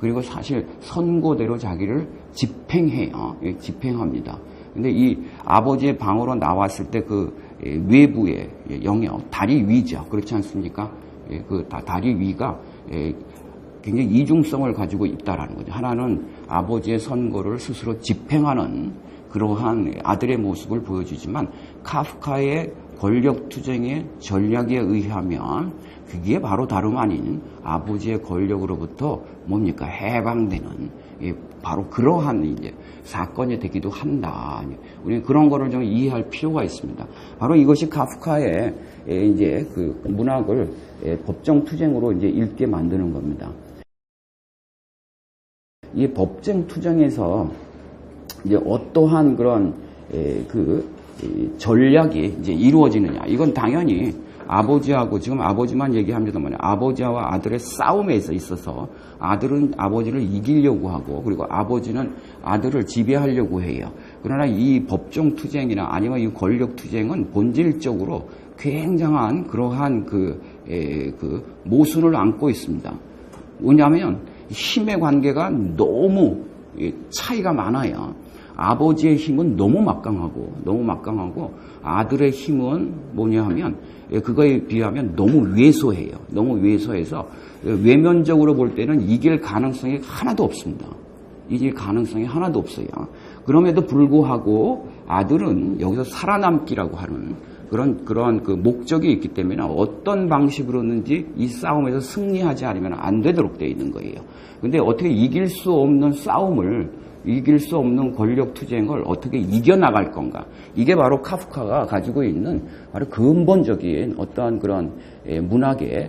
그리고 사실 선고대로 자기를 집행해요. 집행합니다. 근데 이 아버지의 방으로 나왔을 때 그 외부의 영역, 다리 위죠. 그렇지 않습니까? 그 다리 위가 굉장히 이중성을 가지고 있다라는 거죠. 하나는 아버지의 선고를 스스로 집행하는 그러한 아들의 모습을 보여주지만 카프카의 권력투쟁의 전략에 의하면 그게 바로 다름 아닌 아버지의 권력으로부터 뭡니까? 해방되는 바로 그러한 이제 사건이 되기도 한다. 우리는 그런 거를 좀 이해할 필요가 있습니다. 바로 이것이 카프카의 이제 그 문학을 법정 투쟁으로 이제 읽게 만드는 겁니다. 이 법정 투쟁에서 이제 어떠한 그런 그 전략이 이제 이루어지느냐. 이건 당연히 아버지하고 지금 아버지만 얘기합니다만 아버지와 아들의 싸움에 있어서 아들은 아버지를 이기려고 하고 그리고 아버지는 아들을 지배하려고 해요. 그러나 이 법정 투쟁이나 아니면 이 권력 투쟁은 본질적으로 굉장한 그러한 그 모순을 안고 있습니다. 왜냐하면 힘의 관계가 너무 차이가 많아요. 아버지의 힘은 너무 막강하고 아들의 힘은 뭐냐 하면 그거에 비하면 너무 왜소해요. 너무 왜소해서 외면적으로 볼 때는 이길 가능성이 하나도 없습니다. 이길 가능성이 하나도 없어요. 그럼에도 불구하고 아들은 여기서 살아남기라고 하는 그런 그 목적이 있기 때문에 어떤 방식으로든지 이 싸움에서 승리하지 않으면 안 되도록 되어 있는 거예요. 근데 어떻게 이길 수 없는 싸움을 이길 수 없는 권력 투쟁을 어떻게 이겨나갈 건가? 이게 바로 카프카가 가지고 있는 바로 근본적인 어떠한 그런 문학의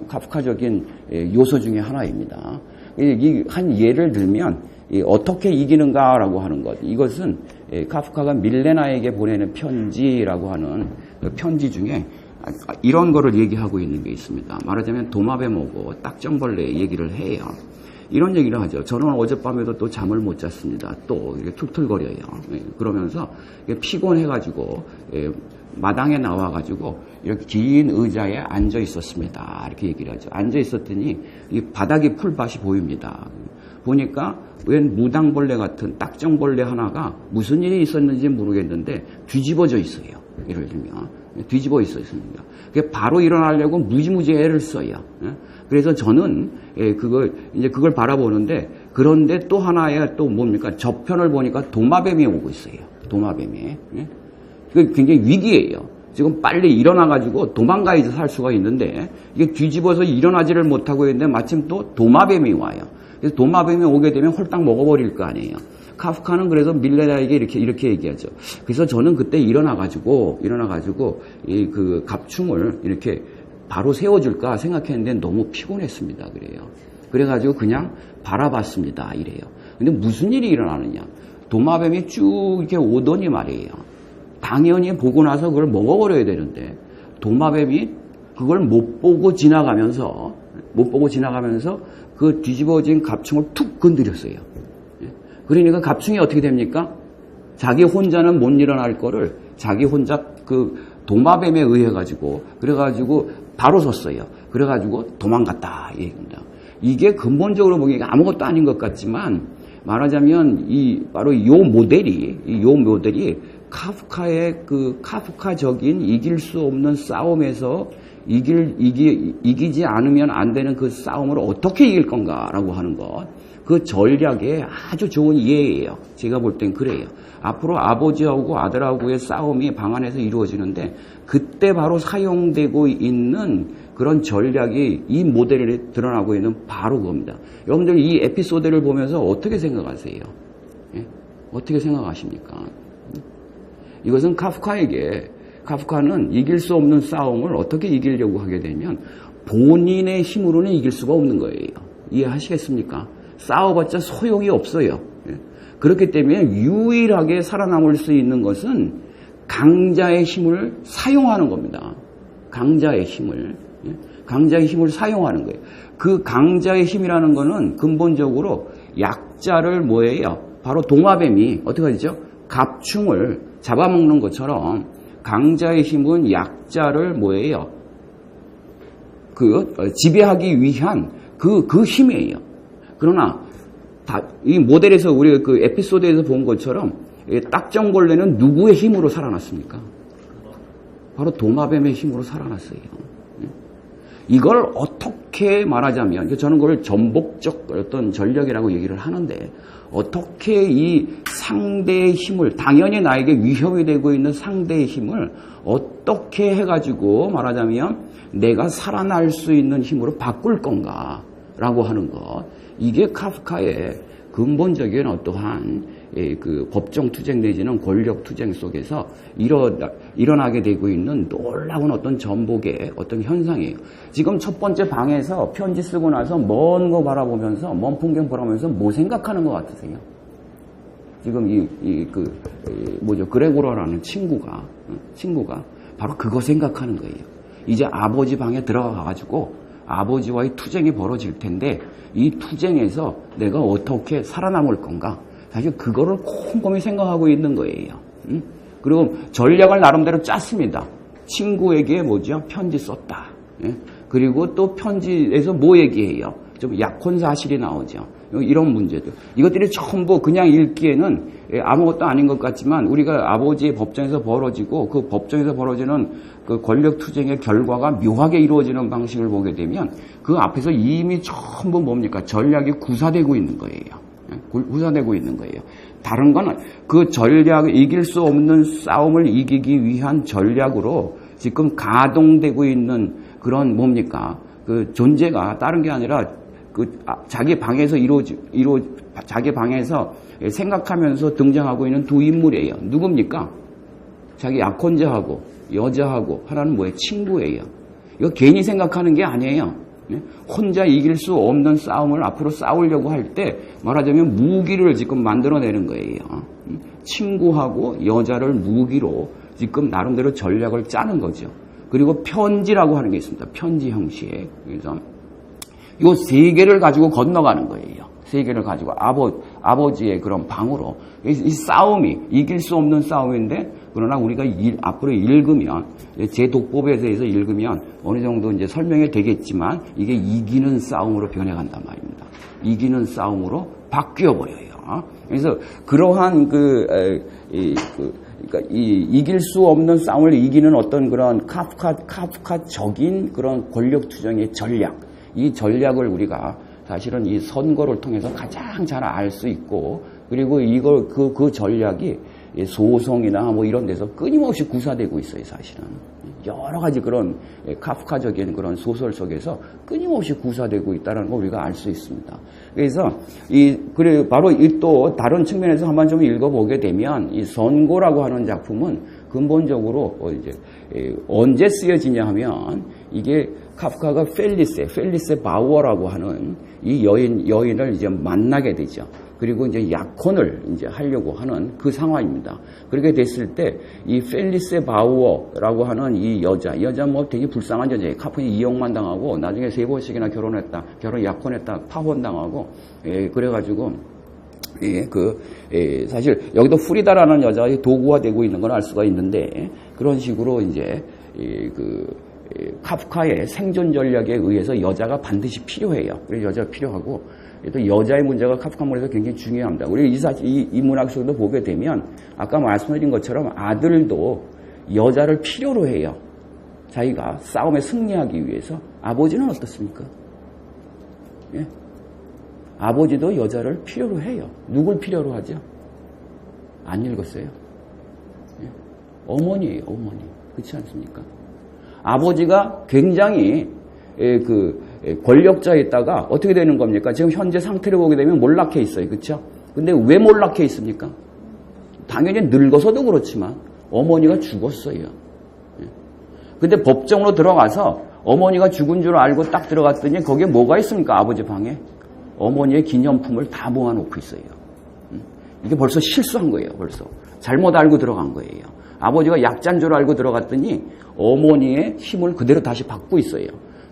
카프카적인 요소 중에 하나입니다. 한 예를 들면 어떻게 이기는가라고 하는 것. 이것은 카프카가 밀레나에게 보내는 편지라고 하는 편지 중에 이런 거를 얘기하고 있는 게 있습니다. 말하자면 도마뱀하고 딱정벌레 얘기를 해요. 이런 얘기를 하죠. 저는 어젯밤에도 또 잠을 못 잤습니다. 또 이렇게 툴툴거려요. 그러면서 피곤해가지고 마당에 나와가지고 이렇게 긴 의자에 앉아 있었습니다. 이렇게 얘기를 하죠. 앉아 있었더니 이 바닥에 풀밭이 보입니다. 보니까 웬 무당벌레 같은 딱정벌레 하나가 무슨 일이 있었는지 모르겠는데 뒤집어져 있어요. 예를 들면 뒤집어 있었습니다. 바로 일어나려고 무지무지 애를 써요. 그래서 저는 그걸 바라보는데 그런데 또 하나의 또 뭡니까? 저편을 보니까 도마뱀이 오고 있어요. 도마뱀이. 그게 굉장히 위기예요. 지금 빨리 일어나가지고 도망가야지 살 수가 있는데 이게 뒤집어서 일어나지를 못하고 있는데 마침 또 도마뱀이 와요. 그래서 도마뱀이 오게 되면 홀딱 먹어버릴 거 아니에요. 카프카는 그래서 밀레나에게 이렇게 얘기하죠. 그래서 저는 그때 일어나가지고 이 그 갑충을 이렇게 바로 세워줄까 생각했는데 너무 피곤했습니다. 그래가지고 그냥 바라봤습니다. 이래요. 근데 무슨 일이 일어나느냐? 도마뱀이 쭉 이렇게 오더니 말이에요. 당연히 보고 나서 그걸 먹어버려야 되는데 도마뱀이 그걸 못 보고 지나가면서 그 뒤집어진 갑충을 툭 건드렸어요. 그러니까 갑충이 어떻게 됩니까? 자기 혼자는 못 일어날 거를 자기 혼자 그 도마뱀에 의해 가지고 그래가지고 바로 섰어요. 그래가지고 도망갔다 이 얘기입니다. 이게 근본적으로 보기에 아무것도 아닌 것 같지만 말하자면 바로 요 모델이 카프카의 그 카프카적인 이길 수 없는 싸움에서 이기지 않으면 안 되는 그 싸움을 어떻게 이길 건가라고 하는 것. 그 전략의 아주 좋은 예예요. 제가 볼 땐 그래요. 앞으로 아버지하고 아들하고의 싸움이 방 안에서 이루어지는데 그때 바로 사용되고 있는 그런 전략이 이 모델에 드러나고 있는 바로 그겁니다. 여러분들 이 에피소드를 보면서 어떻게 생각하세요? 어떻게 생각하십니까? 이것은 카프카는 이길 수 없는 싸움을 어떻게 이기려고 하게 되면 본인의 힘으로는 이길 수가 없는 거예요. 이해하시겠습니까? 싸워봤자 소용이 없어요. 그렇기 때문에 유일하게 살아남을 수 있는 것은 강자의 힘을 사용하는 겁니다. 강자의 힘을 사용하는 거예요. 그 강자의 힘이라는 거는 근본적으로 약자를 뭐예요? 바로 도마뱀이 어떻게 하죠? 갑충을 잡아먹는 것처럼 강자의 힘은 약자를 뭐예요? 지배하기 위한 그 힘이에요. 그러나 이 모델에서 우리 그 에피소드에서 본 것처럼 딱정벌레는 누구의 힘으로 살아났습니까? 바로 도마뱀의 힘으로 살아났어요. 이걸 어떻게 말하자면 저는 그걸 전복적 어떤 전력이라고 얘기를 하는데 어떻게 이 상대의 힘을 당연히 나에게 위협이 되고 있는 상대의 힘을 어떻게 해가지고 말하자면 내가 살아날 수 있는 힘으로 바꿀 건가라고 하는 것 이게 카프카의 근본적인 어떠한 그 법정 투쟁 내지는 권력 투쟁 속에서 일어나게 되고 있는 놀라운 어떤 전복의 어떤 현상이에요. 지금 첫 번째 방에서 편지 쓰고 나서 먼 거 바라보면서 먼 풍경 바라보면서 뭐 생각하는 것 같으세요? 지금 그레고라는 친구가 바로 그거 생각하는 거예요. 이제 아버지 방에 들어가가지고 아버지와의 투쟁이 벌어질 텐데 이 투쟁에서 내가 어떻게 살아남을 건가? 사실 그거를 곰곰이 생각하고 있는 거예요. 그리고 전략을 나름대로 짰습니다. 친구에게 편지 썼다. 그리고 또 편지에서 뭐 얘기해요? 좀 약혼 사실이 나오죠. 이런 문제들. 이것들이 전부 그냥 읽기에는 아무것도 아닌 것 같지만 우리가 아버지의 법정에서 벌어지고 그 법정에서 벌어지는 그 권력 투쟁의 결과가 묘하게 이루어지는 방식을 보게 되면 그 앞에서 이미 전부 뭡니까? 전략이 구사되고 있는 거예요. 구사되고 있는 거예요. 다른 건 그 전략을 이길 수 없는 싸움을 이기기 위한 전략으로 지금 가동되고 있는 그런 그 존재가 다른 게 아니라 자기 방에서 자기 방에서 생각하면서 등장하고 있는 두 인물이에요. 누굽니까? 자기 약혼자하고 여자하고 하나는 뭐예요? 친구예요. 이거 괜히 생각하는 게 아니에요. 혼자 이길 수 없는 싸움을 앞으로 싸우려고 할 때 말하자면 무기를 지금 만들어내는 거예요. 친구하고 여자를 무기로 지금 나름대로 전략을 짜는 거죠. 그리고 편지라고 하는 게 있습니다. 편지 형식. 그래서 이 세 개를 가지고 건너가는 거예요. 세 개를 가지고 아버지의 그런 방으로 이 싸움이 이길 수 없는 싸움인데 그러나 우리가 앞으로 읽으면 제 독법에 대해서 읽으면 어느 정도 이제 설명이 되겠지만 이게 이기는 싸움으로 변해간단 말입니다. 이기는 싸움으로 바뀌어 버려요. 그래서 그러한 그러니까 이길 수 없는 싸움을 이기는 어떤 그런 카프카적인 그런 권력 투쟁의 전략, 이 전략을 우리가 사실은 이 선거를 통해서 가장 잘 알 수 있고 그리고 이걸 그 전략이 소송이나 뭐 이런 데서 끊임없이 구사되고 있어요, 사실은. 여러 가지 그런 카프카적인 그런 소설 속에서 끊임없이 구사되고 있다는 걸 우리가 알 수 있습니다. 그래서 바로 또 다른 측면에서 한번 좀 읽어보게 되면 이 선고라고 하는 작품은 근본적으로 이제 언제 쓰여지냐 하면 이게 카프카가 펠리세 바우어라고 하는 이 여인을 이제 만나게 되죠. 그리고 이제 약혼을 이제 하려고 하는 그 상황입니다. 그렇게 됐을 때 이 펠리세 바우어라고 하는 이 여자 뭐 되게 불쌍한 여자예요. 카프카 이용만 당하고 나중에 3번씩이나 약혼했다 파혼당하고 그래가지고 사실 여기도 프리다라는 여자가 도구화 되고 있는 걸 알 수가 있는데 그런 식으로 이제 카프카의 생존 전략에 의해서 여자가 반드시 필요해요. 그래서 여자가 필요하고 또 여자의 문제가 카프카 문에서 굉장히 중요합니다. 우리 이 문학 속에도 보게 되면 아까 말씀드린 것처럼 아들도 여자를 필요로 해요. 자기가 싸움에 승리하기 위해서. 아버지는 어떻습니까? 예? 아버지도 여자를 필요로 해요. 누굴 필요로 하죠? 안 읽었어요? 예? 어머니예요, 어머니. 그렇지 않습니까? 아버지가 굉장히 권력자였다가 어떻게 되는 겁니까? 지금 현재 상태를 보게 되면 몰락해 있어요. 그렇죠? 근데 왜 몰락해 있습니까? 당연히 늙어서도 그렇지만 어머니가 죽었어요. 근데 법정으로 들어가서 어머니가 죽은 줄 알고 딱 들어갔더니 거기에 뭐가 있습니까? 아버지 방에 어머니의 기념품을 다 모아놓고 있어요. 이게 벌써 실수한 거예요. 벌써 잘못 알고 들어간 거예요. 아버지가 약자인 줄 알고 들어갔더니 어머니의 힘을 그대로 다시 받고 있어요.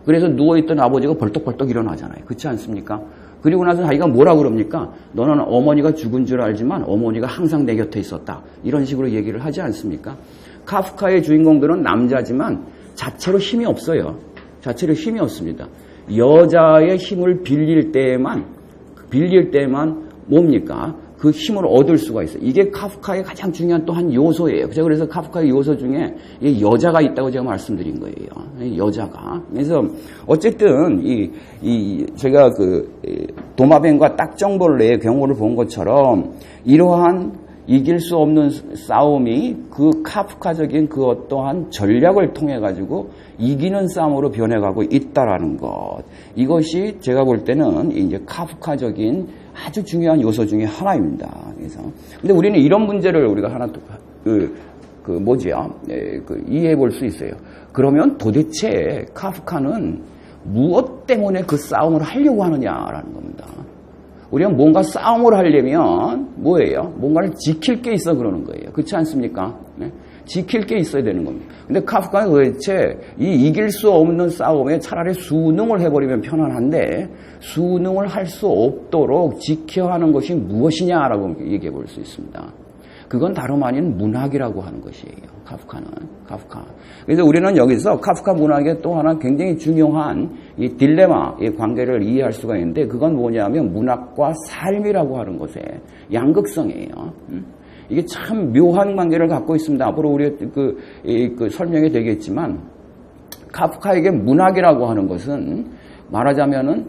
그래서 누워있던 아버지가 벌떡벌떡 일어나잖아요. 그렇지 않습니까? 그리고 나서 자기가 뭐라 그럽니까? 너는 어머니가 죽은 줄 알지만 어머니가 항상 내 곁에 있었다. 이런 식으로 얘기를 하지 않습니까? 카프카의 주인공들은 남자지만 자체로 힘이 없어요. 자체로 힘이 없습니다. 여자의 힘을 빌릴 때에만 뭡니까? 그 힘을 얻을 수가 있어요. 이게 카프카의 가장 중요한 또 한 요소예요. 제가 그래서 카프카의 요소 중에 여자가 있다고 제가 말씀드린 거예요. 여자가. 그래서 어쨌든 제가 도마뱀과 딱정벌레의 경우를 본 것처럼 이러한 이길 수 없는 싸움이 그 카프카적인 그 어떠한 전략을 통해 가지고 이기는 싸움으로 변해가고 있다라는 것. 이것이 제가 볼 때는 이제 카프카적인 아주 중요한 요소 중에 하나입니다. 그래서 근데 우리는 이런 문제를 우리가 하나 이해해 볼 수 있어요. 그러면 도대체 카프카는 무엇 때문에 그 싸움을 하려고 하느냐라는 겁니다. 우리가 뭔가 싸움을 하려면 뭐예요? 뭔가를 지킬 게 있어 그러는 거예요. 그렇지 않습니까? 네? 지킬 게 있어야 되는 겁니다. 근데 카프카는 도대체 이길 수 없는 싸움에 차라리 수능을 해버리면 편안한데 수능을 할 수 없도록 지켜야 하는 것이 무엇이냐라고 얘기해 볼 수 있습니다. 그건 다름 아닌 문학이라고 하는 것이에요. 카프카. 그래서 우리는 여기서 카프카 문학의 또 하나 굉장히 중요한 이 딜레마의 관계를 이해할 수가 있는데 그건 뭐냐면 문학과 삶이라고 하는 것의 양극성이에요. 이게 참 묘한 관계를 갖고 있습니다. 앞으로 우리가 설명이 되겠지만 카프카에게 문학이라고 하는 것은 말하자면은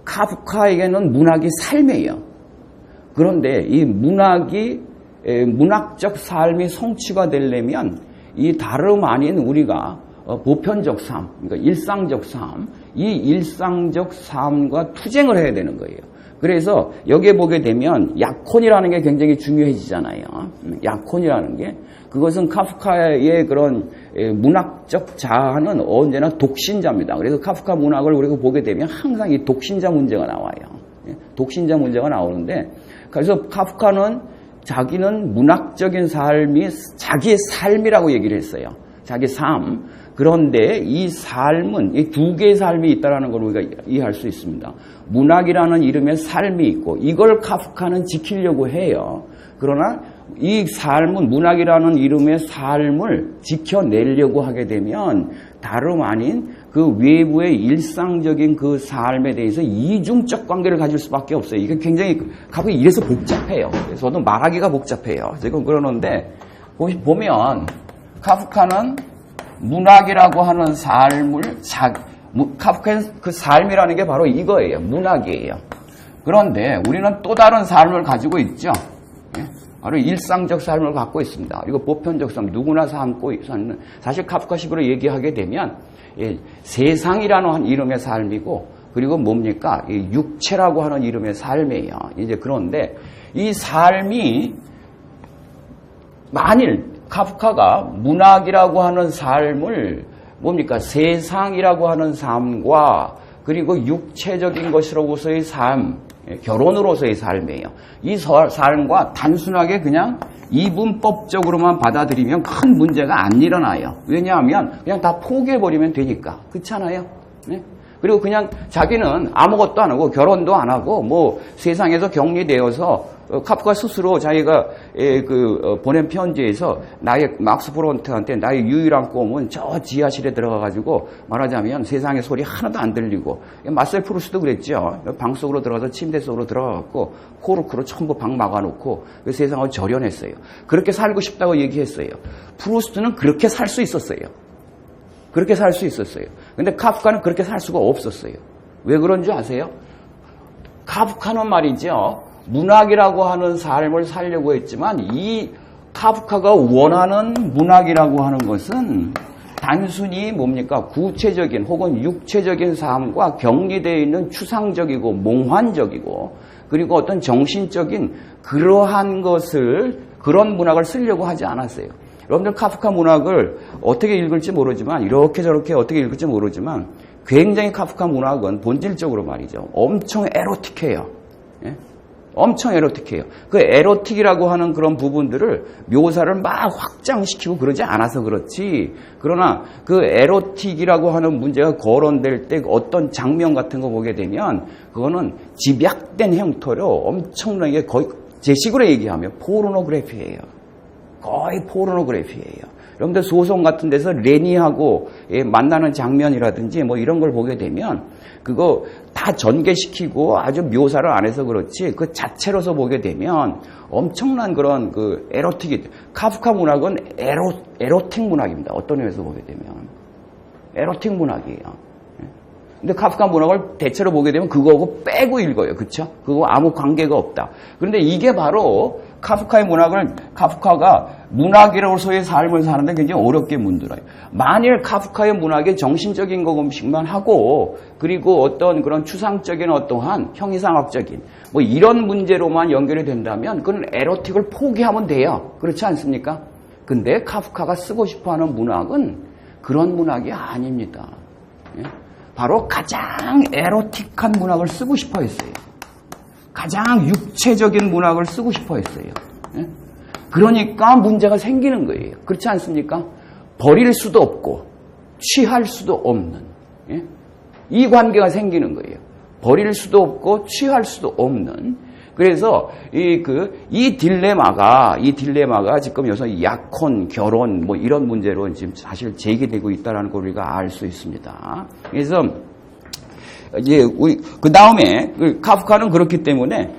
카프카에게는 문학이 삶이에요. 그런데 이 문학적 삶이 성취가 되려면 이 다름 아닌 우리가 보편적 삶, 그러니까 일상적 삶, 이 일상적 삶과 투쟁을 해야 되는 거예요. 그래서 여기에 보게 되면 약혼이라는 게 굉장히 중요해지잖아요. 약혼이라는 게 그것은 카프카의 그런 문학적 자아는 언제나 독신자입니다. 그래서 카프카 문학을 우리가 보게 되면 항상 이 독신자 문제가 나와요. 독신자 문제가 나오는데 그래서 카프카는 자기는 문학적인 삶이 자기의 삶이라고 얘기를 했어요. 자기 삶. 그런데 이 삶은 이 두 개의 삶이 있다는 걸 우리가 이해할 수 있습니다. 문학이라는 이름의 삶이 있고 이걸 카프카는 지키려고 해요. 그러나 이 삶은 문학이라는 이름의 삶을 지켜내려고 하게 되면 다름 아닌 그 외부의 일상적인 그 삶에 대해서 이중적 관계를 가질 수밖에 없어요. 이게 굉장히 가끔 이래서 복잡해요. 저도 말하기가 복잡해요. 지금 그러는데 보면 카프카는 문학이라고 하는 삶을 카프카의 그 삶이라는 게 바로 이거예요. 문학이에요. 그런데 우리는 또 다른 삶을 가지고 있죠. 바로 일상적 삶을 갖고 있습니다. 그리고 보편적 삶, 누구나 삶고 사는 사실 카프카식으로 얘기하게 되면 세상이라는 이름의 삶이고 그리고 뭡니까? 육체라고 하는 이름의 삶이에요. 이제 그런데 이 삶이 만일 카프카가 문학이라고 하는 삶을 뭡니까? 세상이라고 하는 삶과 그리고 육체적인 것으로서의 삶, 결혼으로서의 삶이에요. 이 삶과 단순하게 그냥 이분법적으로만 받아들이면 큰 문제가 안 일어나요. 왜냐하면 그냥 다 포기해버리면 되니까. 그렇잖아요? 네? 그리고 그냥 자기는 아무것도 안 하고 결혼도 안 하고 뭐 세상에서 격리되어서 카프카 스스로 자기가 보낸 편지에서 나의 막스 브론트한테 나의 유일한 꿈은 저 지하실에 들어가가지고 말하자면 세상의 소리 하나도 안 들리고 마셀 프루스트도 그랬죠. 방 속으로 들어가서 침대 속으로 들어가갖고 코르크로 전부 방 막아놓고 세상을 절연했어요. 그렇게 살고 싶다고 얘기했어요. 프루스트는 그렇게 살 수 있었어요. 그렇게 살 수 있었어요. 근데 카프카는 그렇게 살 수가 없었어요. 왜 그런 줄 아세요? 카프카는 말이죠. 문학이라고 하는 삶을 살려고 했지만 이 카프카가 원하는 문학이라고 하는 것은 단순히 뭡니까? 구체적인 혹은 육체적인 삶과 격리되어 있는 추상적이고 몽환적이고 그리고 어떤 정신적인 그러한 그런 문학을 쓰려고 하지 않았어요. 여러분들 카프카 문학을 어떻게 읽을지 모르지만 이렇게 저렇게 어떻게 읽을지 모르지만 굉장히 카프카 문학은 본질적으로 말이죠. 엄청 에로틱해요. 예? 엄청 에로틱해요. 그 에로틱이라고 하는 그런 부분들을 묘사를 막 확장시키고 그러지 않아서 그렇지. 그러나 그 에로틱이라고 하는 문제가 거론될 때 어떤 장면 같은 거 보게 되면 그거는 집약된 형태로 엄청나게 거의 제 식으로 얘기하면 포르노그래피예요. 거의 포르노그래피예요. 여러분들 소송 같은 데서 레니하고 만나는 장면이라든지 뭐 이런 걸 보게 되면 그거 다 전개시키고 아주 묘사를 안 해서 그렇지 그 자체로서 보게 되면 엄청난 그런 그 에로틱이, 카프카 문학은 에로틱 문학입니다. 어떤 의미에서 보게 되면 에로틱 문학이에요. 근데 카프카 문학을 대체로 보게 되면 그거하고 빼고 읽어요. 그쵸? 그거 아무 관계가 없다. 그런데 이게 바로 카프카의 문학을, 카프카가 문학이로서의 삶을 사는데 굉장히 어렵게 문들어요. 만일 카프카의 문학이 정신적인 것만 하고, 그리고 어떤 그런 추상적인 어떠한 형이상학적인 뭐 이런 문제로만 연결이 된다면 그건 에로틱을 포기하면 돼요. 그렇지 않습니까? 근데 카프카가 쓰고 싶어 하는 문학은 그런 문학이 아닙니다. 예? 바로 가장 에로틱한 문학을 쓰고 싶어 했어요. 가장 육체적인 문학을 쓰고 싶어 했어요. 예? 그러니까 문제가 생기는 거예요. 그렇지 않습니까? 버릴 수도 없고 취할 수도 없는, 예? 이 관계가 생기는 거예요. 버릴 수도 없고 취할 수도 없는. 그래서 이 딜레마가 지금 여기서 약혼, 결혼 뭐 이런 문제로 지금 사실 제기되고 있다는 걸 우리가 알 수 있습니다. 그래서 이제 그 다음에 카프카는 그렇기 때문에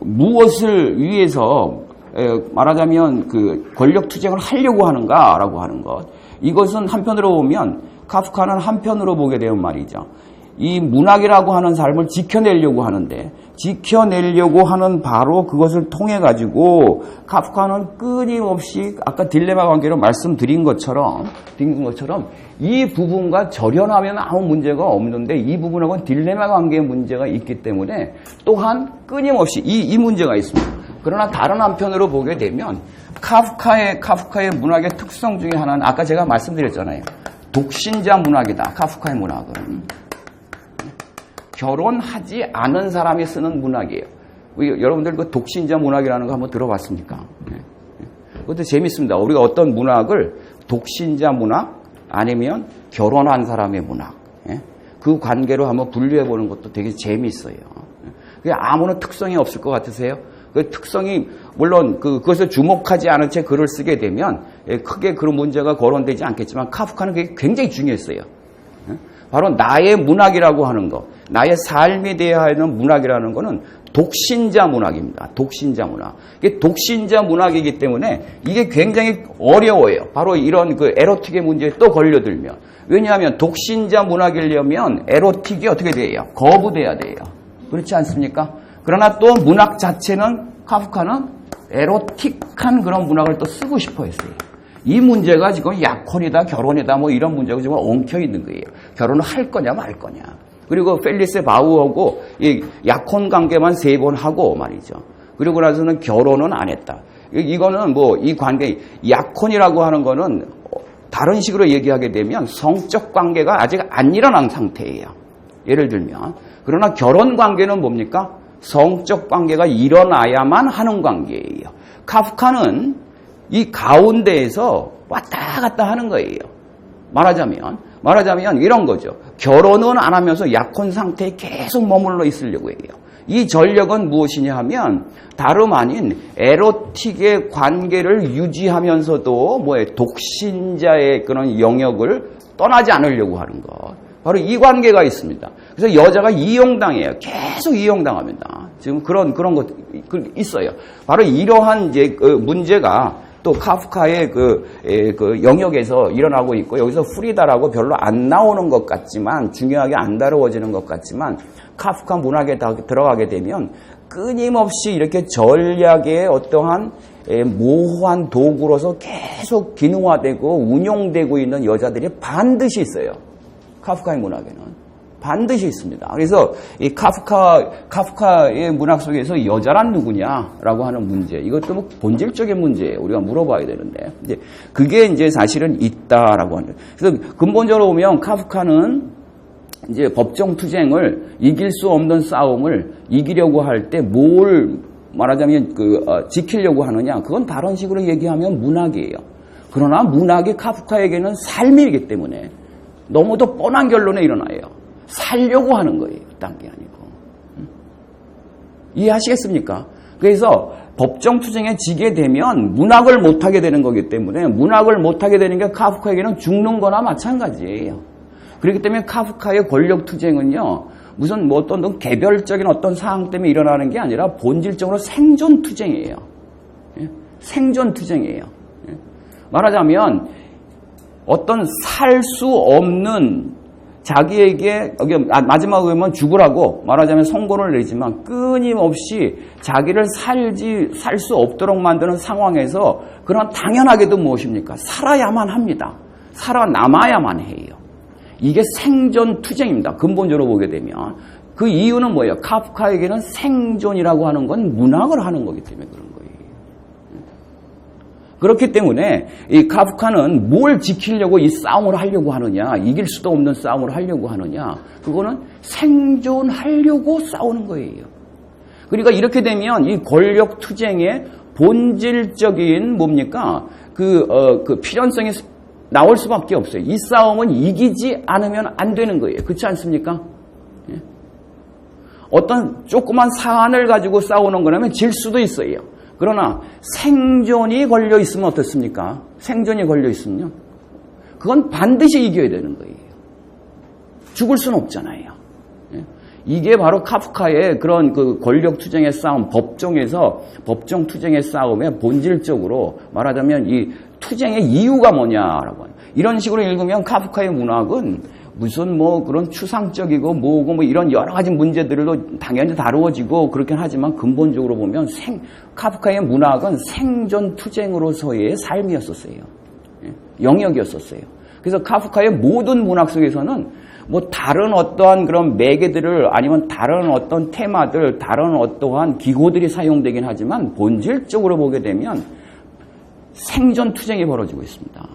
무엇을 위해서 말하자면 그 권력 투쟁을 하려고 하는가라고 하는 것, 이것은 한편으로 보면 카프카는 한편으로 보게 되면 말이죠. 이 문학이라고 하는 삶을 지켜내려고 하는데, 지켜내려고 하는 바로 그것을 통해 가지고 카프카는 끊임없이 아까 딜레마 관계로 말씀드린 것처럼 이 부분과 절연하면 아무 문제가 없는데 이 부분하고는 딜레마 관계의 문제가 있기 때문에 또한 끊임없이 이 문제가 있습니다. 그러나 다른 한편으로 보게 되면 카프카의 문학의 특성 중에 하나는 아까 제가 말씀드렸잖아요. 독신자 문학이다. 카프카의 문학은 결혼하지 않은 사람이 쓰는 문학이에요. 여러분들 그 독신자 문학이라는 거 한번 들어봤습니까? 그것도 재밌습니다. 우리가 어떤 문학을 독신자 문학 아니면 결혼한 사람의 문학, 그 관계로 한번 분류해 보는 것도 되게 재밌어요. 그게 아무런 특성이 없을 것 같으세요? 그 특성이 물론 그것을 주목하지 않은 채 글을 쓰게 되면 크게 그런 문제가 거론되지 않겠지만 카프카는 그게 굉장히 중요했어요. 바로 나의 문학이라고 하는 것, 나의 삶에 대하여는 문학이라는 것은 독신자 문학입니다. 독신자 문학. 이게 독신자 문학이기 때문에 이게 굉장히 어려워요. 바로 이런 그 에로틱의 문제에 또 걸려들면. 왜냐하면 독신자 문학이려면 에로틱이 어떻게 돼요? 거부돼야 돼요. 그렇지 않습니까? 그러나 또 문학 자체는 카프카는 에로틱한 그런 문학을 또 쓰고 싶어 했어요. 이 문제가 지금 약혼이다, 결혼이다, 뭐 이런 문제가 지금 엉켜 있는 거예요. 결혼을 할 거냐, 말 거냐. 그리고 펠리스 바우하고 이 약혼 관계만 3번 하고 말이죠. 그리고 나서는 결혼은 안 했다. 이거는 뭐 이 관계, 약혼이라고 하는 거는 다른 식으로 얘기하게 되면 성적 관계가 아직 안 일어난 상태예요. 예를 들면. 그러나 결혼 관계는 뭡니까? 성적 관계가 일어나야만 하는 관계예요. 카프카는 이 가운데에서 왔다 갔다 하는 거예요. 말하자면 이런 거죠. 결혼은 안 하면서 약혼 상태에 계속 머물러 있으려고 해요. 이 전력은 무엇이냐 하면 다름 아닌 에로틱의 관계를 유지하면서도 독신자의 그런 영역을 떠나지 않으려고 하는 것. 바로 이 관계가 있습니다. 그래서 여자가 이용당해요. 계속 이용당합니다. 지금 그런 것 있어요. 바로 이러한 이제 문제가 또 카프카의 그 영역에서 일어나고 있고, 여기서 프리다라고 별로 안 나오는 것 같지만, 중요하게 안 다루어지는 것 같지만, 카프카 문학에 들어가게 되면 끊임없이 이렇게 전략의 어떠한 모호한 도구로서 계속 기능화되고 운용되고 있는 여자들이 반드시 있어요. 카프카의 문학에는. 반드시 있습니다. 그래서 이 카프카의 문학 속에서 여자란 누구냐라고 하는 문제, 이것도 뭐 본질적인 문제예요. 우리가 물어봐야 되는데, 이제 그게 이제 사실은 있다라고 하는. 그래서 근본적으로 보면 카프카는 이제 법정 투쟁을 이길 수 없는 싸움을 이기려고 할 때 뭘 말하자면 지키려고 하느냐, 그건 다른 식으로 얘기하면 문학이에요. 그러나 문학이 카프카에게는 삶이기 때문에 너무도 뻔한 결론에 일어나요. 살려고 하는 거예요. 딴 게 아니고. 이해하시겠습니까? 그래서 법정 투쟁에 지게 되면 문학을 못하게 되는 거기 때문에 문학을 못하게 되는 게 카프카에게는 죽는 거나 마찬가지예요. 그렇기 때문에 카프카의 권력 투쟁은요, 무슨 뭐 어떤 개별적인 어떤 사항 때문에 일어나는 게 아니라 본질적으로 생존 투쟁이에요. 생존 투쟁이에요. 말하자면 어떤 살 수 없는 자기에게 마지막에 보면 죽으라고 말하자면 선고를 내지만 끊임없이 자기를 살 수 없도록 만드는 상황에서 그런 당연하게도 무엇입니까? 살아야만 합니다. 살아남아야만 해요. 이게 생존 투쟁입니다. 근본적으로 보게 되면 그 이유는 뭐예요? 카프카에게는 생존이라고 하는 건 문학을 하는 거기 때문에 그런 거예요. 그렇기 때문에 이 카프카는 뭘 지키려고 이 싸움을 하려고 하느냐, 이길 수도 없는 싸움을 하려고 하느냐, 그거는 생존하려고 싸우는 거예요. 그러니까 이렇게 되면 이 권력 투쟁의 본질적인 뭡니까? 그 필연성이 나올 수밖에 없어요. 이 싸움은 이기지 않으면 안 되는 거예요. 그렇지 않습니까? 어떤 조그만 사안을 가지고 싸우는 거라면 질 수도 있어요. 그러나 생존이 걸려 있으면 어떻습니까? 생존이 걸려 있으면요, 그건 반드시 이겨야 되는 거예요. 죽을 수는 없잖아요. 이게 바로 카프카의 그런 그 권력 투쟁의 싸움, 법정 투쟁의 싸움의 본질적으로 말하자면 이 투쟁의 이유가 뭐냐라고 하는, 이런 식으로 읽으면 카프카의 문학은 무슨 뭐 그런 추상적이고 뭐고 뭐 이런 여러 가지 문제들로 당연히 다루어지고 그렇긴 하지만 근본적으로 보면 카프카의 문학은 생존 투쟁으로서의 삶이었었어요. 영역이었었어요. 그래서 카프카의 모든 문학 속에서는 뭐 다른 어떠한 그런 매개들을 아니면 다른 어떤 테마들, 다른 어떠한 기호들이 사용되긴 하지만 본질적으로 보게 되면 생존 투쟁이 벌어지고 있습니다.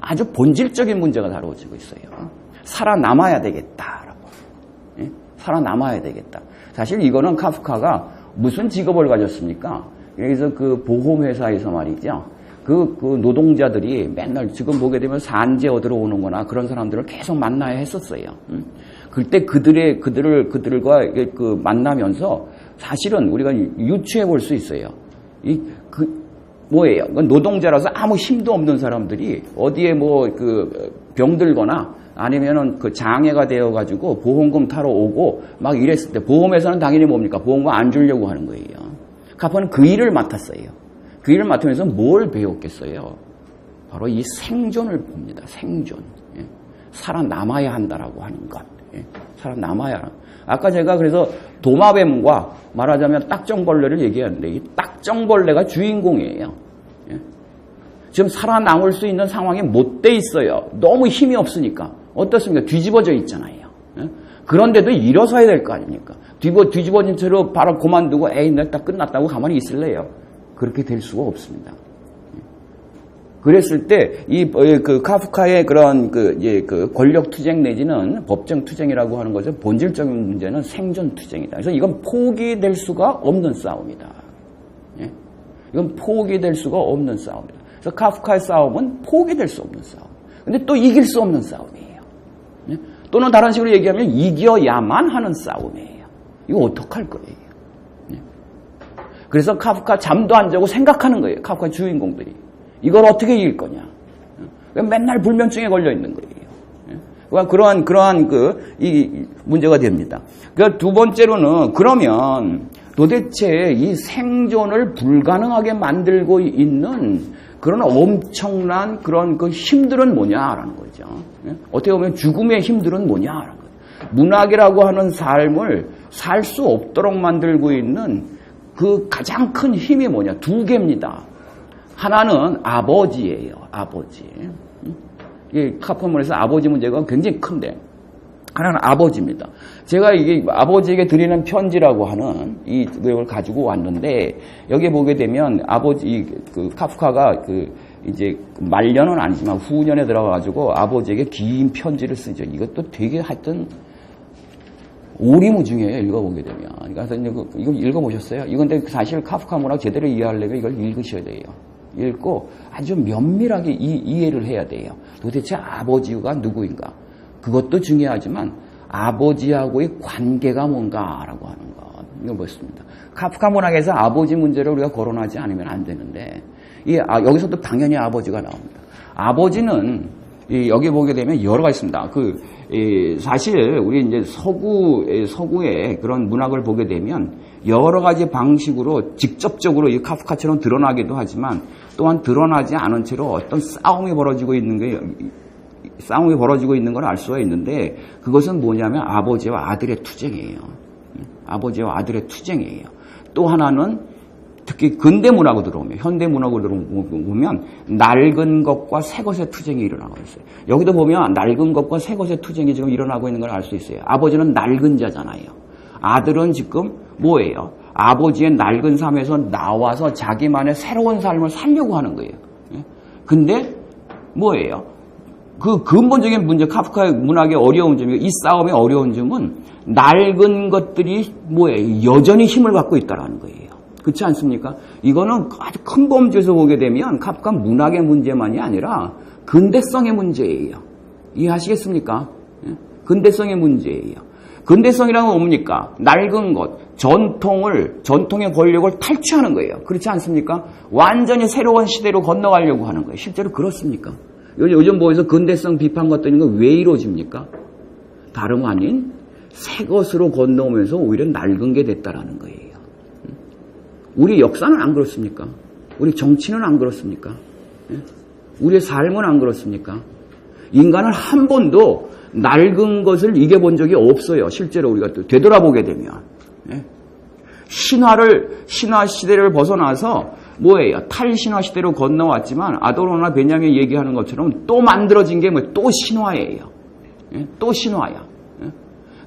아주 본질적인 문제가 다루어지고 있어요. 살아남아야 되겠다라고. 살아남아야 되겠다. 사실 이거는 카프카가 무슨 직업을 가졌습니까? 여기서 그 보험회사에서 말이죠. 그 노동자들이 맨날 지금 보게 되면 산재 얻으러 오는 거나 그런 사람들을 계속 만나야 했었어요. 그때 그들과 그 만나면서 사실은 우리가 유추해 볼 수 있어요. 뭐예요? 노동자라서 아무 힘도 없는 사람들이 어디에 뭐 병들거나 아니면은 그 장애가 되어가지고 보험금 타러 오고 막 이랬을 때 보험회사는 당연히 뭡니까? 보험금 안 주려고 하는 거예요. 카프카는 그 일을 맡았어요. 그 일을 맡으면서 뭘 배웠겠어요? 바로 이 생존을 봅니다. 생존. 살아남아야 한다라고 하는 것. 살아남아야 한다. 아까 제가 그래서 도마뱀과 말하자면 딱정벌레를 얘기하는데 이 딱정벌레가 주인공이에요. 지금 살아남을 수 있는 상황에 못 돼 있어요. 너무 힘이 없으니까. 어떻습니까? 뒤집어져 있잖아요. 그런데도 일어서야 될 거 아닙니까? 뒤집어진 채로 바로 그만두고 에이 내가 딱 끝났다고 가만히 있을래요? 그렇게 될 수가 없습니다. 그랬을 때 그 카프카의 그런 그 권력 투쟁 내지는 법정 투쟁이라고 하는 것은 본질적인 문제는 생존 투쟁이다. 그래서 이건 포기될 수가 없는 싸움이다. 이건 포기될 수가 없는 싸움이다. 그래서 카프카의 싸움은 포기될 수 없는 싸움. 근데 또 이길 수 없는 싸움이에요. 또는 다른 식으로 얘기하면 이겨야만 하는 싸움이에요. 이거 어떡할 거예요? 그래서 카프카 잠도 안 자고 생각하는 거예요. 카프카 주인공들이. 이걸 어떻게 이길 거냐. 맨날 불면증에 걸려 있는 거예요. 그러한 이 문제가 됩니다. 그 두 번째로는 그러면 도대체 이 생존을 불가능하게 만들고 있는 그런 엄청난 그런 그 힘들은 뭐냐라는 거죠. 어떻게 보면 죽음의 힘들은 뭐냐라는 거죠. 문학이라고 하는 삶을 살 수 없도록 만들고 있는 그 가장 큰 힘이 뭐냐? 두 개입니다. 하나는 아버지예요. 아버지. 이 카프카에서 아버지 문제가 굉장히 큰데 하나는 아버지입니다. 제가 이게 아버지에게 드리는 편지라고 하는 이 내용을 가지고 왔는데 여기에 보게 되면 그 카프카가 이제 말년은 아니지만 후년에 들어가가지고 아버지에게 긴 편지를 쓰죠. 이것도 되게 하여튼 오리무중이에요. 읽어보게 되면. 그래서 이거 읽어보셨어요? 이건데 사실 카프카 문학 제대로 이해하려면 이걸 읽으셔야 돼요. 읽고 아주 면밀하게 이해를 해야 돼요. 도대체 아버지가 누구인가? 그것도 중요하지만 아버지하고의 관계가 뭔가라고 하는 것. 이거 멋있습니다. 카프카 문학에서 아버지 문제를 우리가 거론하지 않으면 안 되는데, 여기서도 당연히 아버지가 나옵니다. 아버지는, 여기 보게 되면 여러 가지 있습니다. 사실, 우리 이제 서구의 그런 문학을 보게 되면 여러 가지 방식으로 직접적으로 이 카프카처럼 드러나기도 하지만 또한 드러나지 않은 채로 어떤 싸움이 벌어지고 있는 걸 알 수가 있는데 그것은 뭐냐면 아버지와 아들의 투쟁이에요. 아버지와 아들의 투쟁이에요. 또 하나는 특히 근대 문학으로 들어오면, 현대 문학으로 들어오면 낡은 것과 새 것의 투쟁이 일어나고 있어요. 여기도 보면 낡은 것과 새 것의 투쟁이 지금 일어나고 있는 걸 알 수 있어요. 아버지는 낡은 자잖아요. 아들은 지금 뭐예요? 아버지의 낡은 삶에서 나와서 자기만의 새로운 삶을 살려고 하는 거예요. 근데 뭐예요? 그 근본적인 문제, 카프카의 문학의 어려운 점이, 이 싸움의 어려운 점은 낡은 것들이 뭐예요? 여전히 힘을 갖고 있다는 거예요. 그렇지 않습니까? 이거는 아주 큰 범주에서 보게 되면 카프카 문학의 문제만이 아니라 근대성의 문제예요. 이해하시겠습니까? 근대성의 문제예요. 근대성이란 건 뭡니까? 낡은 것, 전통의 권력을 탈취하는 거예요. 그렇지 않습니까? 완전히 새로운 시대로 건너가려고 하는 거예요. 실제로 그렇습니까? 요즘 뭐에서 근대성 비판 같은 건 왜 이루어집니까? 다름 아닌 새 것으로 건너오면서 오히려 낡은 게 됐다라는 거예요. 우리 역사는 안 그렇습니까? 우리 정치는 안 그렇습니까? 우리의 삶은 안 그렇습니까? 인간은 한 번도 낡은 것을 이겨본 적이 없어요. 실제로 우리가 또 되돌아보게 되면. 신화 시대를 벗어나서 뭐예요? 탈신화 시대로 건너왔지만 아도로나 베냐민이 얘기하는 것처럼 또 만들어진 게 또 신화예요. 또 신화야.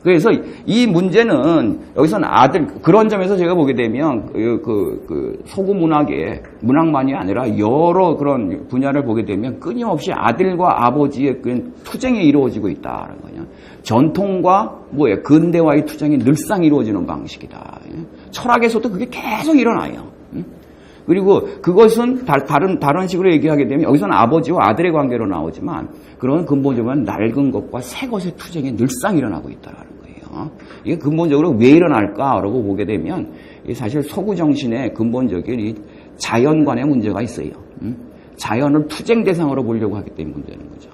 그래서 이 문제는 여기서는 그런 점에서 제가 보게 되면 서구 문학만이 아니라 여러 그런 분야를 보게 되면 끊임없이 아들과 아버지의 그 투쟁이 이루어지고 있다는 거예요. 전통과 근대와의 투쟁이 늘상 이루어지는 방식이다. 철학에서도 그게 계속 일어나요. 그리고 그것은 다른 식으로 얘기하게 되면 여기서는 아버지와 아들의 관계로 나오지만 그런 근본적으로 낡은 것과 새 것의 투쟁이 늘상 일어나고 있다는 거예요. 이게 근본적으로 왜 일어날까라고 보게 되면 사실 서구 정신의 근본적인 이 자연관의 문제가 있어요. 자연을 투쟁 대상으로 보려고 하기 때문에 문제는 거죠.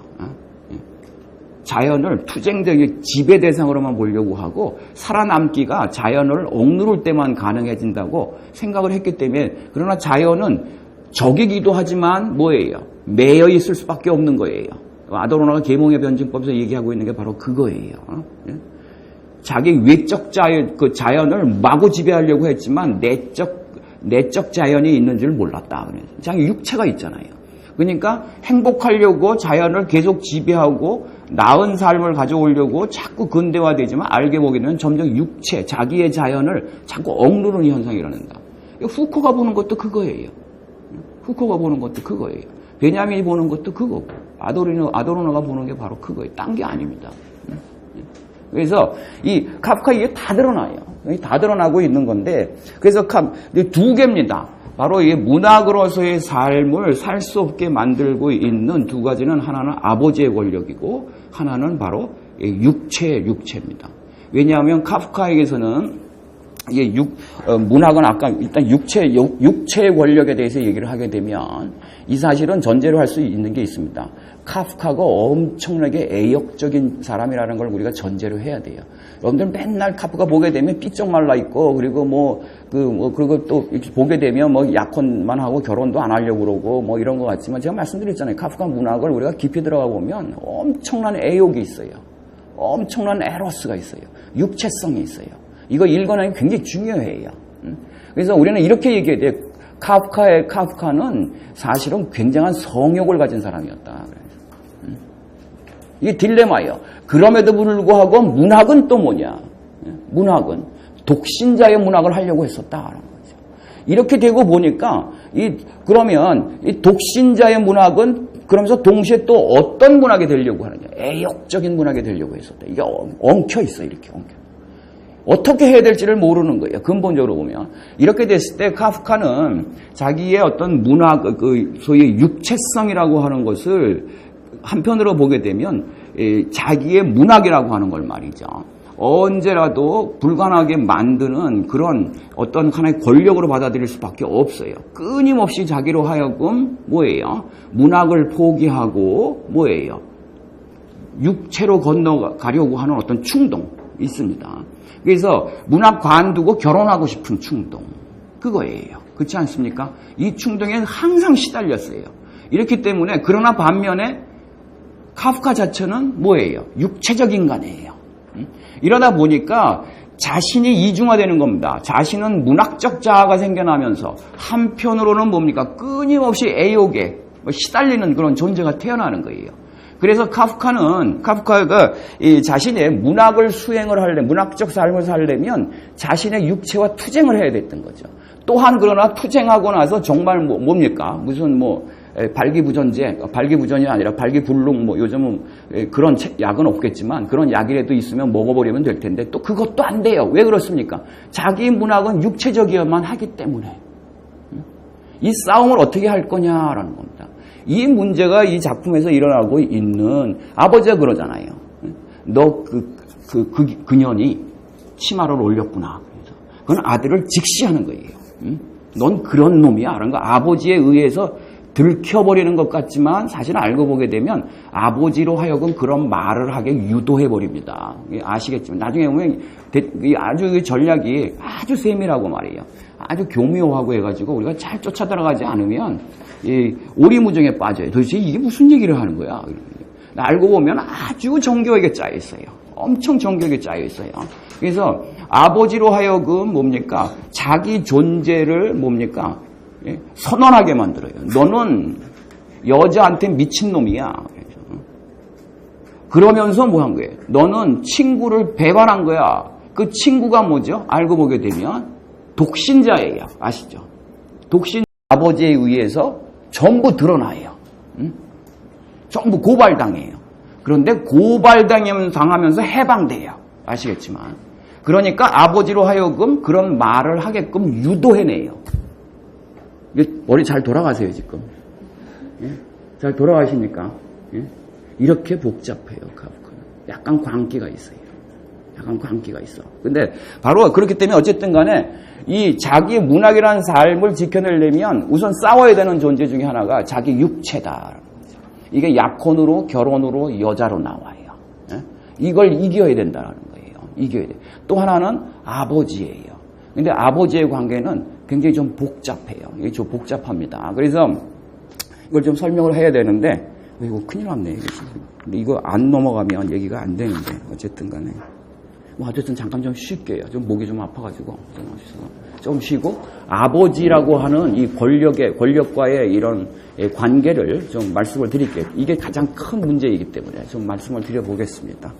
자연을 투쟁적인 지배 대상으로만 보려고 하고 살아남기가 자연을 억누를 때만 가능해진다고 생각을 했기 때문에 그러나 자연은 적이기도 하지만 매여 있을 수밖에 없는 거예요. 아도로나가 계몽의 변증법에서 얘기하고 있는 게 바로 그거예요. 자기 외적 자연을 마구 지배하려고 했지만 내적 자연이 있는 줄 몰랐다. 자기 육체가 있잖아요. 그러니까 행복하려고 자연을 계속 지배하고 나은 삶을 가져오려고 자꾸 근대화되지만 알게 보게 되면 점점 자기의 자연을 자꾸 억누르는 현상이 일어난다. 후코가 보는 것도 그거예요. 베냐민이 보는 것도 그거고 아도로나가 보는 게 바로 그거예요. 딴 게 아닙니다. 그래서 이 카프카 이게 다 드러나요. 다 드러나고 있는 건데 그래서 두 개입니다. 바로 이 문학으로서의 삶을 살 수 없게 만들고 있는 두 가지는 하나는 아버지의 권력이고 하나는 바로 육체입니다. 왜냐하면 카프카에게서는 문학은 아까 일단 육체의 권력에 대해서 얘기를 하게 되면 이 사실은 전제로 할 수 있는 게 있습니다. 카프카가 엄청나게 애욕적인 사람이라는 걸 우리가 전제로 해야 돼요. 여러분들 맨날 카프카 보게 되면 삐쩍 말라 있고 그리고 그리고 또 이렇게 보게 되면 약혼만 하고 결혼도 안 하려고 그러고 이런 것 같지만 제가 말씀드렸잖아요. 카프카 문학을 우리가 깊이 들어가 보면 엄청난 애욕이 있어요. 엄청난 에로스가 있어요. 육체성이 있어요. 이거 읽어내기 굉장히 중요해요. 그래서 우리는 이렇게 얘기해야 돼요. 카프카는 사실은 굉장한 성욕을 가진 사람이었다. 이게 딜레마예요. 그럼에도 불구하고 문학은 또 뭐냐? 문학은 독신자의 문학을 하려고 했었다라는 거죠. 이렇게 되고 보니까 그러면 이 독신자의 문학은 그러면서 동시에 또 어떤 문학이 되려고 하느냐? 애욕적인 문학이 되려고 했었다. 이게 엉켜 있어 이렇게 엉켜. 어떻게 해야 될지를 모르는 거예요. 근본적으로 보면. 이렇게 됐을 때 카프카는 자기의 어떤 문학, 소위 육체성이라고 하는 것을 한편으로 보게 되면 자기의 문학이라고 하는 걸 말이죠. 언제라도 불가능하게 만드는 그런 어떤 하나의 권력으로 받아들일 수밖에 없어요. 끊임없이 자기로 하여금 뭐예요? 문학을 포기하고 뭐예요? 육체로 건너가려고 하는 어떤 충동 있습니다. 그래서 문학 관두고 결혼하고 싶은 충동 그거예요. 그렇지 않습니까? 이 충동에 항상 시달렸어요. 이렇기 때문에 그러나 반면에 카프카 자체는 뭐예요? 육체적 인간이에요. 이러다 보니까 자신이 이중화되는 겁니다. 자신은 문학적 자아가 생겨나면서 한편으로는 뭡니까? 끊임없이 애욕에 시달리는 그런 존재가 태어나는 거예요. 그래서 카프카가 자신의 문학을 수행을 하려면, 문학적 삶을 살려면 자신의 육체와 투쟁을 해야 됐던 거죠. 또한 그러나 투쟁하고 나서 정말 뭡니까? 무슨 발기부전이 아니라 발기불능, 요즘은 그런 약은 없겠지만 그런 약이라도 있으면 먹어버리면 될 텐데 또 그것도 안 돼요. 왜 그렇습니까? 자기 문학은 육체적이어야만 하기 때문에. 이 싸움을 어떻게 할 거냐라는 겁니다. 이 문제가 이 작품에서 일어나고 있는 아버지가 그러잖아요. 너 그년이 치마를 올렸구나. 그래서 그건 아들을 직시하는 거예요. 넌 그런 놈이야. 라는 거 아버지에 의해서 들켜버리는 것 같지만 사실 알고 보게 되면 아버지로 하여금 그런 말을 하게 유도해버립니다. 아시겠지만 나중에 보면 아주 전략이 아주 세밀하고 말이에요. 아주 교묘하고 해가지고 우리가 잘 쫓아들어가지 않으면 오리무중에 빠져요. 도대체 이게 무슨 얘기를 하는 거야? 알고 보면 아주 정교하게 짜여 있어요. 엄청 정교하게 짜여 있어요. 그래서 아버지로 하여금 뭡니까? 자기 존재를 뭡니까? 선언하게 만들어요. 너는 여자한테 미친놈이야. 그러면서 뭐 한 거예요? 너는 친구를 배반한 거야. 그 친구가 뭐죠? 알고 보게 되면 독신자예요. 아시죠? 독신 아버지에 의해서 전부 드러나요. 전부 고발당해요. 그런데 고발당하면서 해방돼요. 아시겠지만. 그러니까 아버지로 하여금 그런 말을 하게끔 유도해내요. 머리 잘 돌아가세요, 지금. 예? 잘 돌아가십니까? 예? 이렇게 복잡해요, 카프카는. 약간 광기가 있어요. 약간 광기가 있어. 근데 바로 그렇기 때문에 어쨌든 간에 이 자기 문학이라는 삶을 지켜내려면 우선 싸워야 되는 존재 중에 하나가 자기 육체다. 이게 약혼으로, 결혼으로, 여자로 나와요. 예? 이걸 이겨야 된다는 거예요. 이겨야 돼. 또 하나는 아버지예요. 근데 아버지의 관계는 굉장히 좀 복잡해요. 이게 좀 복잡합니다. 그래서 이걸 좀 설명을 해야 되는데, 이거 큰일 났네. 근데 이거 안 넘어가면 얘기가 안 되는데, 어쨌든 간에. 어쨌든 잠깐 좀 쉴게요. 좀 목이 좀 아파가지고. 좀 쉬고, 아버지라고 하는 이 권력과의 이런 관계를 좀 말씀을 드릴게요. 이게 가장 큰 문제이기 때문에 좀 말씀을 드려보겠습니다.